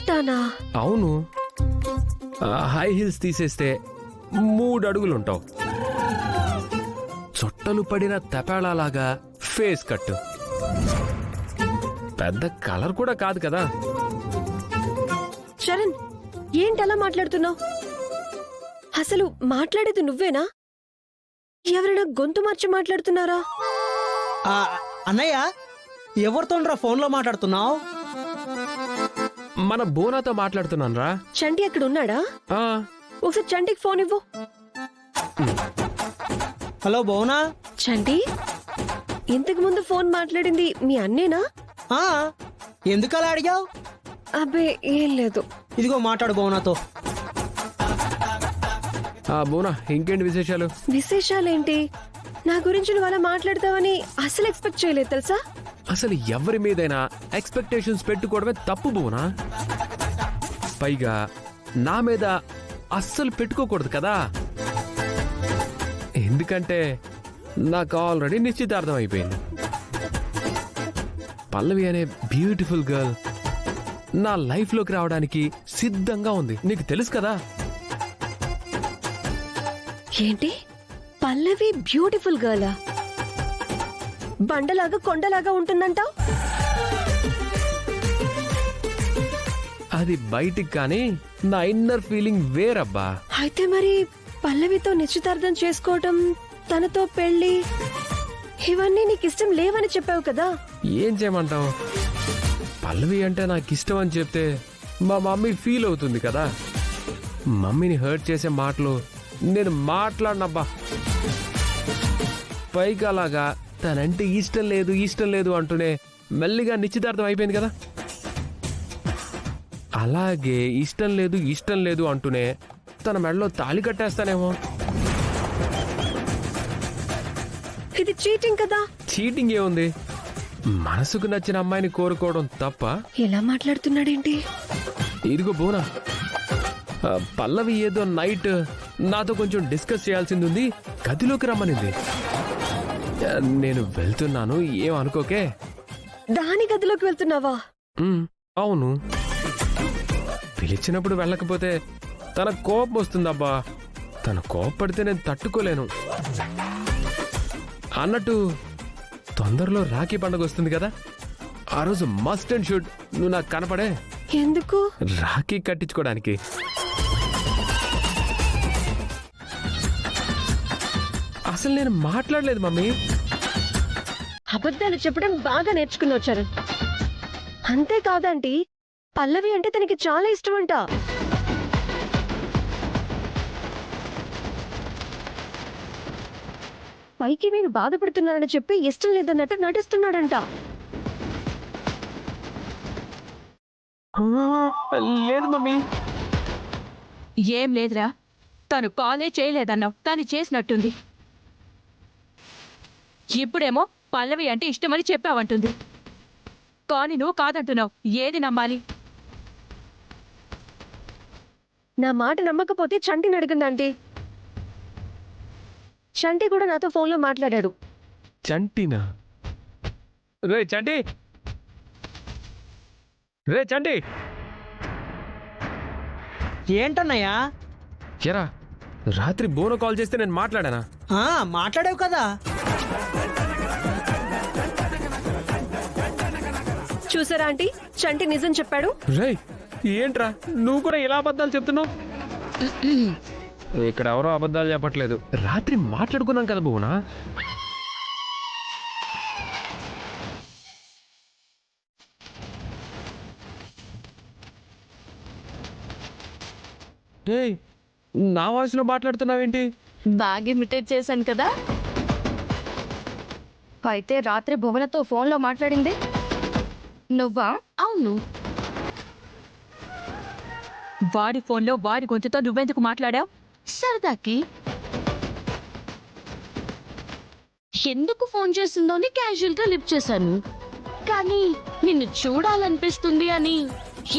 ఉంటానా? అవును, high heels తీసేస్తే 3 అడుగులుంటావు. చుట్టలు పడిన తపేళాలాగా ఫేస్ కట్. పెద్ద కలర్ కూడా కాదు కదా. చరణ్, ఏంటలా మాట్లాడుతున్నావు? అసలు మాట్లాడేది నువ్వేనా? ఎవరైనా గొంతు మార్చి మాట్లాడుతున్నారా? అన్నయ్య, ఎవరితోనరా ఫోన్లో మాట్లాడుతున్నావు? మన బోనాతో మాట్లాడుతున్నాను రా. చంటి అక్కడ ఉన్నాడా? ఒకసారి చంటికి ఫోన్ ఇవ్వు. హలో బోనా. చంటి, ఇంతకు ముందు ఫోన్ మాట్లాడింది మీ అన్నేనా? ఎందుకు అలా అడిగావు? అబ్బే ఏం లేదు. ఇదిగో మాట్లాడు బోనాతో. బోనా, ఇంకేంటి విశేషాలు? విశేషాలేంటి? నా గురించి నువ్వు అలా మాట్లాడతావని అసలు ఎక్స్పెక్ట్ చేయలేదు తెలుసా. అసలు ఎవరి మీదైనా ఎక్స్పెక్టేషన్స్ పెట్టుకోవడమే తప్పు బోనా. పైగా నా మీద అస్సలు పెట్టుకోకూడదు కదా. ఎందుకంటే నాకు ఆల్రెడీ నిశ్చితార్థం అయిపోయింది. పల్లవి అనే బ్యూటిఫుల్ గర్ల్ నా లైఫ్ లోకి రావడానికి సిద్ధంగా ఉంది. నీకు తెలుసు కదా. ఏంటి? పల్లవి బ్యూటిఫుల్ గర్లా? బండలాగా కొండలాగా ఉంటుందంటావ్? అది బయటికి కానీ నా ఇన్నర్ ఫీలింగ్ వేరబ్బా. అయితే మరి పల్లవితో నిశ్చితార్థం చేసుకోవటం, తనతో పెళ్లి, ఇవన్నీ నీకు ఇష్టం లేవని చెప్పావు కదా. ఏం చేయమంటావు? పల్లవి అంటే నాకు ఇష్టం అని చెప్తే మా మమ్మీ ఫీల్ అవుతుంది కదా. మమ్మీని హర్ట్ చేసే మాటలు నేను మాట్లాడినబ్బా. పైగా అలాగా తనంటే ఇష్టం లేదు అంటూనే మెల్లిగా నిశ్చితార్థం అయిపోయింది కదా. అలాగే ఇష్టం లేదు అంటూనే తన మెడలో తాళి కట్టేస్తానేమో. ఇది చీటింగ్ కదా. చీటింగ్ ఏముంది? మనసుకు నచ్చిన అమ్మాయిని కోరుకోవడం తప్ప? ఎలా మాట్లాడుతున్నాడేంటి? ఇదిగో బోనా, పల్లవి ఏదో నైట్ నాతో కొంచెం డిస్కస్ చేయాల్సింది ఉంది, గదిలోకి రమ్మనింది. నేను వెళ్తున్నాను, ఏమనుకోకే. దాని గదిలోకి వెళ్తున్నావా? అవును. పిలిచినప్పుడు వెళ్ళకపోతే తన కోపం వస్తుందబ్బా. తన కోపడితే నేను తట్టుకోలేను. అన్నట్టు తొందరలో రాఖీ పండుగ వస్తుంది కదా. ఆ రోజు మస్ట్ అండ్ షుడ్ నువ్వు నాకు కనపడే. ఎందుకు? రాఖీ కట్టించుకోవడానికి. అసలు నేను మాట్లాడలేదు మమ్మీ. అబద్ధాలు చెప్పడం బాగా నేర్చుకున్నావు చరణ్. అంతేకాదంటీ, పల్లవి అంటే తనకి చాలా ఇష్టం అంట. పైకి నేను బాధపడుతున్నానని చెప్పి ఇష్టం లేదన్నట్టు నటిస్తున్నాడంట. లేదు మమ్మీ. ఏం లేదురా, తను కాలే చేయలేదన్నావు, తను చేసినట్టుంది. ఇప్పుడేమో పల్లవి అంటే ఇష్టమని చెప్పావంటుంది, కానీ నువ్వు కాదంటున్నావు. ఏది నమ్మాలి? నా మాట నమ్మకపోతే చంటిని అడిగిందంటే. చంటి కూడా నాతో ఫోన్లో మాట్లాడాడు. చంటినా? రే చంటి, రే చంటి. ఏంటన్నయ్యా? ఎరా, రాత్రి బోన కాల్ చేస్తే నేను మాట్లాడానా? మాట్లాడావు కదా. చూసారా ఆంటీ, చంటి నిజం చెప్పాడు. రే ఏంట్రా నువ్వు కూడా ఇలా అబద్ధాలు చెప్తున్నావు? ఇక్కడ ఎవరో అబద్ధాలు చెప్పట్లేదు. రాత్రి మాట్లాడుకున్నాం కదా బోనా. నా వాయిస్ లో మాట్లాడుతున్నావేంటి? బాగా ఇమిటేట్ చేశాను కదా. అయితే రాత్రి భువనతో ఫోన్లో మాట్లాడింది నువ్వా? అవును. వాడి ఫోన్లో వాడి గొంతుతో నువ్వెందుకు మాట్లాడావు? సరదాకి. ఎందుకు ఫోన్ చేసిందో అని క్యాజువల్గా లిఫ్ట్ చేశాను. కానీ నిన్ను చూడాలనిపిస్తుంది అని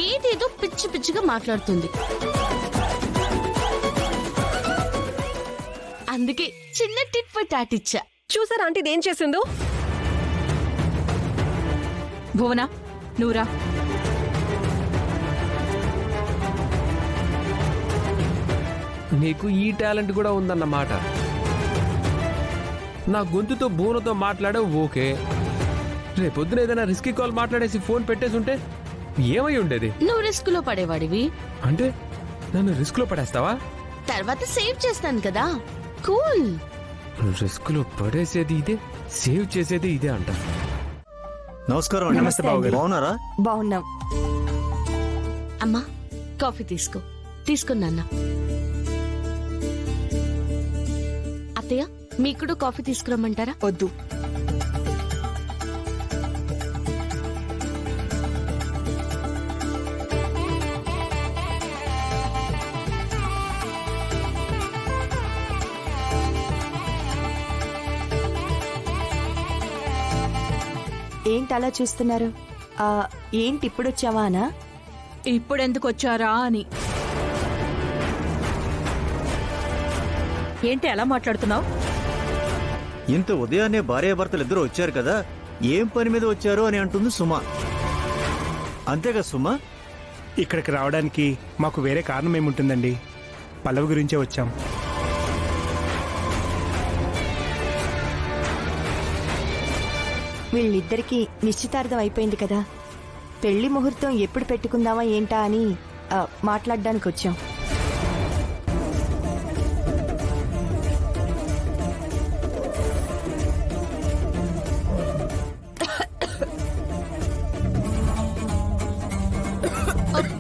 ఏదేదో పిచ్చి పిచ్చిగా మాట్లాడుతుంది. అందుకే చిన్న టిప్ టాట్ ఇచ్చా. చూసారా ఆంటీ ఇదేం చేసిందో? భువన, నువ్వురా. నీకు ఈ టాలెంట్ కూడా ఉందన్నమాట. నా గొంతుతో బూనతో మాట్లాడావు ఓకే, రేపొద్దున ఏదైనా రిస్కీ కాల్ మాట్లాడేసి ఫోన్ పెట్టేసి ఉంటే ఏమై ఉండేది? నువ్వు రిస్క్ లో పడేవాడివి, అంటే నన్ను రిస్క్ లో పడేస్తావా? తర్వాత సేవ్ చేస్తాను కదా. కూల్. రిస్క్ లో పడేసేది ఇదే, సేవ్ చేసేది ఇదే అంట. నమస్కారం అండి. నమస్తే బాబు గారు. బాగున్నారా? బాగున్నాం. అమ్మా కాఫీ తీసుకున్నా. అత్తయ్య మీకు కాఫీ తీసుకురమ్మంటారా? వద్దు. ఏంటి అలా చూస్తున్నారు? ఏంటి ఇప్పుడు వచ్చావా అనా? ఇప్పుడెందుకు వచ్చారా అని. ఏంటి అలా మాట్లాడుతున్నావు? ఇంత ఉదయాన్నే భార్యాభర్తలు ఇద్దరు వచ్చారు కదా, ఏం పని మీద వచ్చారు అని అంటుంది సుమ. అంతేగా సుమ? ఇక్కడికి రావడానికి మాకు వేరే కారణం ఏముంటుందండి, పల్లవి గురించే వచ్చాం. వీళ్ళిద్దరికీ నిశ్చితార్థం అయిపోయింది కదా, పెళ్లి ముహూర్తం ఎప్పుడు పెట్టుకుందామా ఏంటా అని మాట్లాడడానికి వచ్చాం.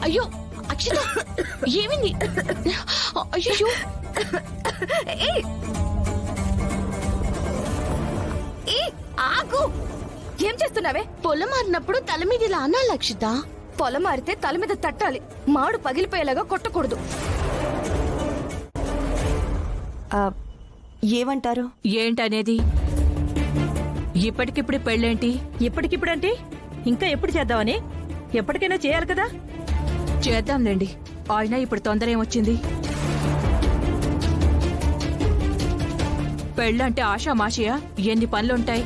అయ్యో అక్షిత, ఏమింది? అయ్యో ఆగు! ఏం చేస్తున్నావే? పొలం మారినప్పుడు తల మీద ఇలా అనాలి అక్షిత. పొలం మారితే తల మీద తట్టాలి, మాడు పగిలిపోయేలాగా కొట్టకూడదు. ఏమంటారు? ఏంటనేది? ఇప్పటికిప్పుడు పెళ్ళేంటి? ఇప్పటికిప్పుడంటే ఇంకా ఎప్పుడు చేద్దామని? ఎప్పటికైనా చేయాలి కదా. చేద్దాంలేండి, అయినా ఇప్పుడు తొందర ఏమొచ్చింది? పెళ్ళంటే ఆషామాషియా? ఎన్ని పనులుంటాయి?